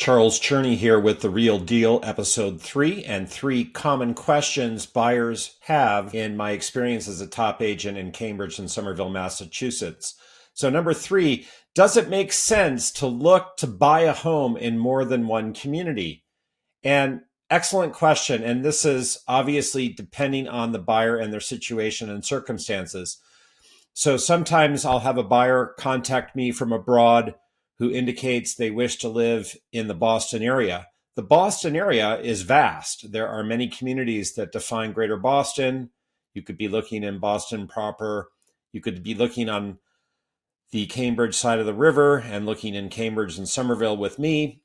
Charles Cherney here with The Real Deal, Episode 3, and 3 common questions buyers have in my experience as a top agent in Cambridge and Somerville, Massachusetts. So, number 3, does it make sense to look to buy a home in more than one community? And excellent question. And this is obviously depending on the buyer and their situation and circumstances. So sometimes I'll have a buyer contact me from abroad who indicates they wish to live in the Boston area. The Boston area is vast. There are many communities that define Greater Boston. You could be looking in Boston proper. You could be looking on the Cambridge side of the river and looking in Cambridge and Somerville with me.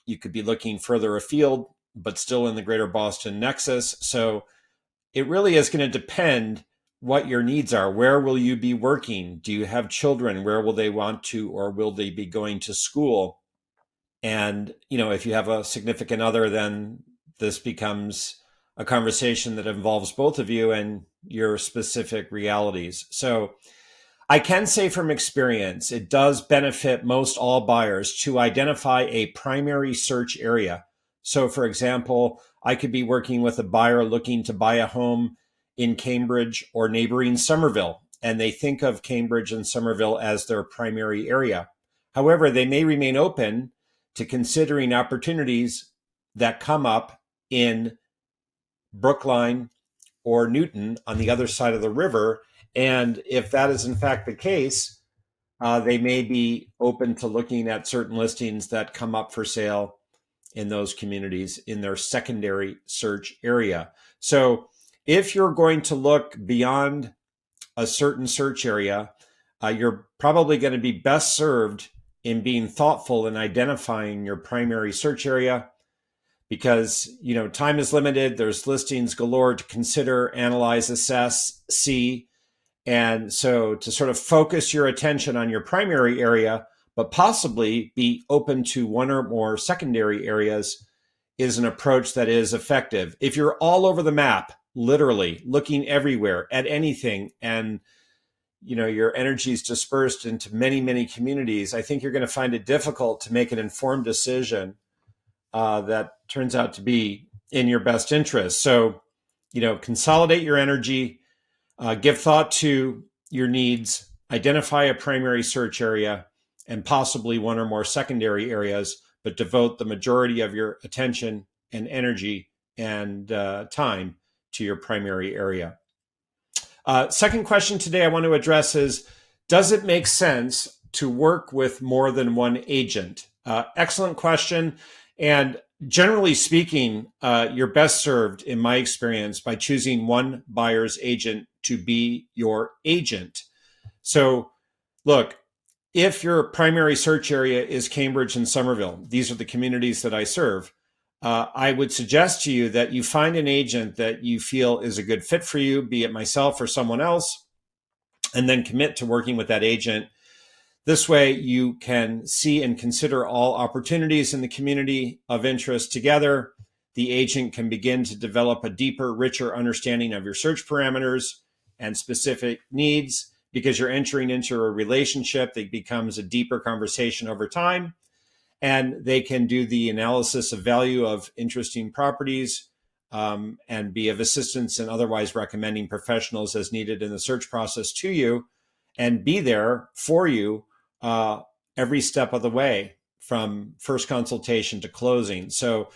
You could be looking further afield, but still in the Greater Boston nexus. So it really is going to depend what your needs are. Where will you be working? Do you have children? Where will they want to or will they be going to school? And, if you have a significant other, then this becomes a conversation that involves both of you and your specific realities. So I can say from experience, it does benefit most all buyers to identify a primary search area. So for example, I could be working with a buyer looking to buy a home in Cambridge or neighboring Somerville, and they think of Cambridge and Somerville as their primary area. However, they may remain open to considering opportunities that come up in Brookline or Newton on the other side of the river. And if that is in fact the case, they may be open to looking at certain listings that come up for sale in those communities in their secondary search area. So if you're going to look beyond a certain search area, you're probably going to be best served in being thoughtful in identifying your primary search area because, time is limited. There's listings galore to consider, analyze, assess, see. And so to sort of focus your attention on your primary area, but possibly be open to one or more secondary areas is an approach that is effective. If you're all over the map, literally looking everywhere at anything, and your energy is dispersed into many, many communities, I think you're going to find it difficult to make an informed decision that turns out to be in your best interest. So, consolidate your energy, give thought to your needs, identify a primary search area, and possibly one or more secondary areas, but devote the majority of your attention and energy and time to your primary area. Second question today I want to address is, does it make sense to work with more than one agent? Excellent question. And generally speaking, you're best served, in my experience, by choosing one buyer's agent to be your agent. So look, if your primary search area is Cambridge and Somerville, these are the communities that I serve, I would suggest to you that you find an agent that you feel is a good fit for you, be it myself or someone else, and then commit to working with that agent. This way, you can see and consider all opportunities in the community of interest together. The agent can begin to develop a deeper, richer understanding of your search parameters and specific needs because you're entering into a relationship that becomes a deeper conversation over time. And they can do the analysis of value of interesting properties and be of assistance in otherwise recommending professionals as needed in the search process to you and be there for you every step of the way from first consultation to closing. So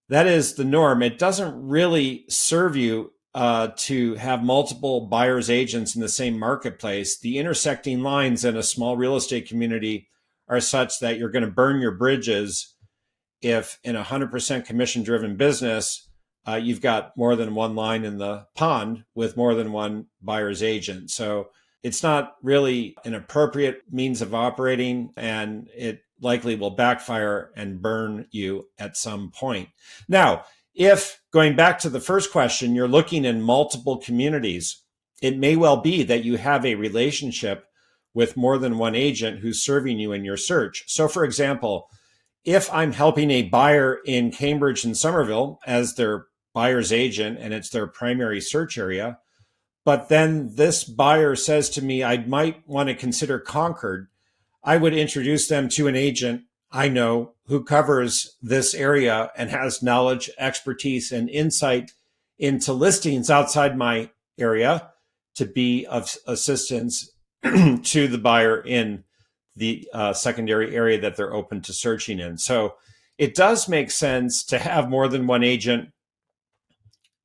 that is the norm. It doesn't really serve you to have multiple buyer's agents in the same marketplace. The intersecting lines in a small real estate community are such that you're going to burn your bridges if in a 100% commission driven business, you've got more than one line in the pond with more than one buyer's agent. So it's not really an appropriate means of operating, and it likely will backfire and burn you at some point. Now, if going back to the first question, you're looking in multiple communities, it may well be that you have a relationship with more than one agent who's serving you in your search. So for example, if I'm helping a buyer in Cambridge and Somerville as their buyer's agent and it's their primary search area, but then this buyer says to me, I might want to consider Concord, I would introduce them to an agent I know who covers this area and has knowledge, expertise, and insight into listings outside my area to be of assistance to the buyer in the secondary area that they're open to searching in. So it does make sense to have more than one agent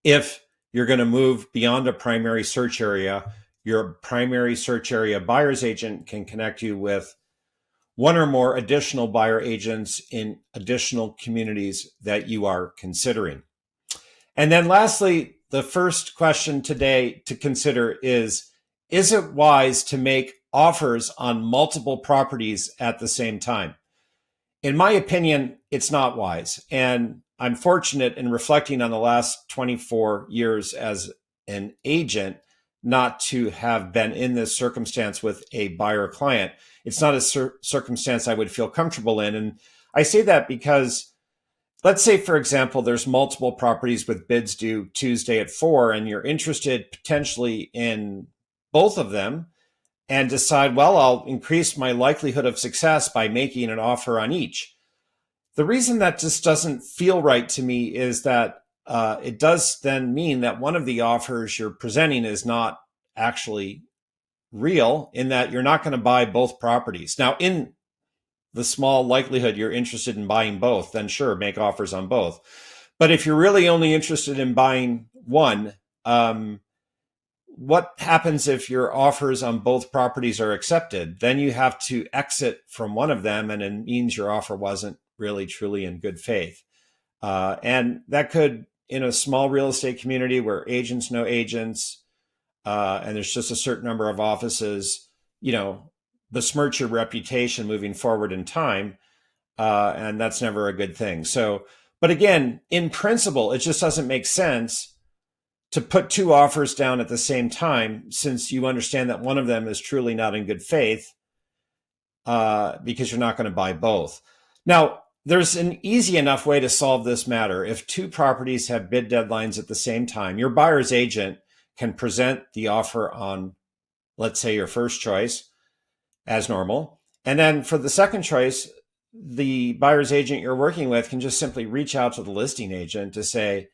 if you're going to move beyond a primary search area. Your primary search area buyer's agent can connect you with one or more additional buyer agents in additional communities that you are considering. And then lastly, the first question today to consider is it wise to make offers on multiple properties at the same time? In my opinion, it's not wise. And I'm fortunate in reflecting on the last 24 years as an agent not to have been in this circumstance with a buyer client. It's not a circumstance I would feel comfortable in. And I say that because let's say, for example, there's multiple properties with bids due Tuesday at 4, and you're interested potentially in both of them and decide, well, I'll increase my likelihood of success by making an offer on each. The reason that just doesn't feel right to me is that it does then mean that one of the offers you're presenting is not actually real, in that you're not going to buy both properties. Now, in the small likelihood you're interested in buying both, then sure, make offers on both. But if you're really only interested in buying one, what happens if your offers on both properties are accepted? Then you have to exit from one of them, and it means your offer wasn't really truly in good faith. And that could, in a small real estate community where agents know agents, and there's just a certain number of offices, besmirch your reputation moving forward in time. And that's never a good thing. So, but again, in principle, it just doesn't make sense to put two offers down at the same time, since you understand that one of them is truly not in good faith, because you're not going to buy both. Now, there's an easy enough way to solve this matter. If two properties have bid deadlines at the same time, your buyer's agent can present the offer on, let's say, your first choice as normal. And then for the second choice, the buyer's agent you're working with can just simply reach out to the listing agent to say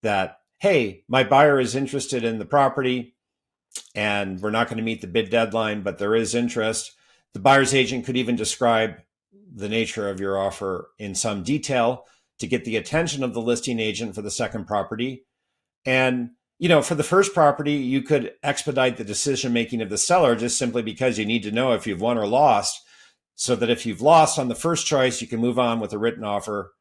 that, hey, my buyer is interested in the property and we're not going to meet the bid deadline, but there is interest. The buyer's agent could even describe the nature of your offer in some detail to get the attention of the listing agent for the second property. And, for the first property, you could expedite the decision-making of the seller just simply because you need to know if you've won or lost, so that if you've lost on the first choice, you can move on with a written offer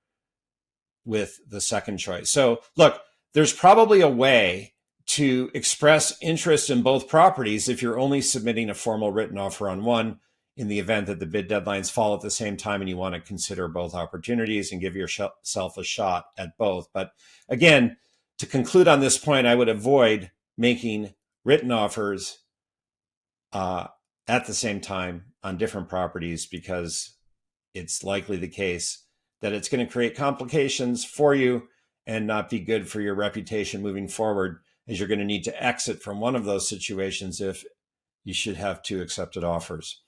with the second choice. So look, there's probably a way to express interest in both properties if you're only submitting a formal written offer on one, in the event that the bid deadlines fall at the same time and you want to consider both opportunities and give yourself a shot at both. But again, to conclude on this point, I would avoid making written offers at the same time on different properties, because it's likely the case that it's going to create complications for you and not be good for your reputation moving forward, as you're going to need to exit from one of those situations if you should have two accepted offers.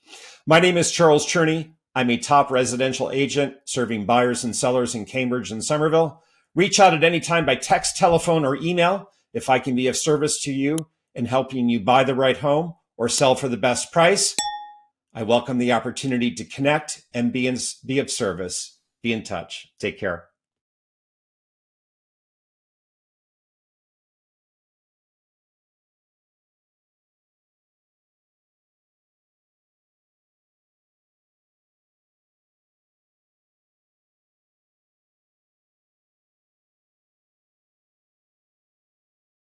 My name is Charles Cherney. I'm a top residential agent serving buyers and sellers in Cambridge and Somerville. Reach out at any time by text, telephone, or email if I can be of service to you in helping you buy the right home or sell for the best price. I welcome the opportunity to connect and be of service. Be in touch. Take care.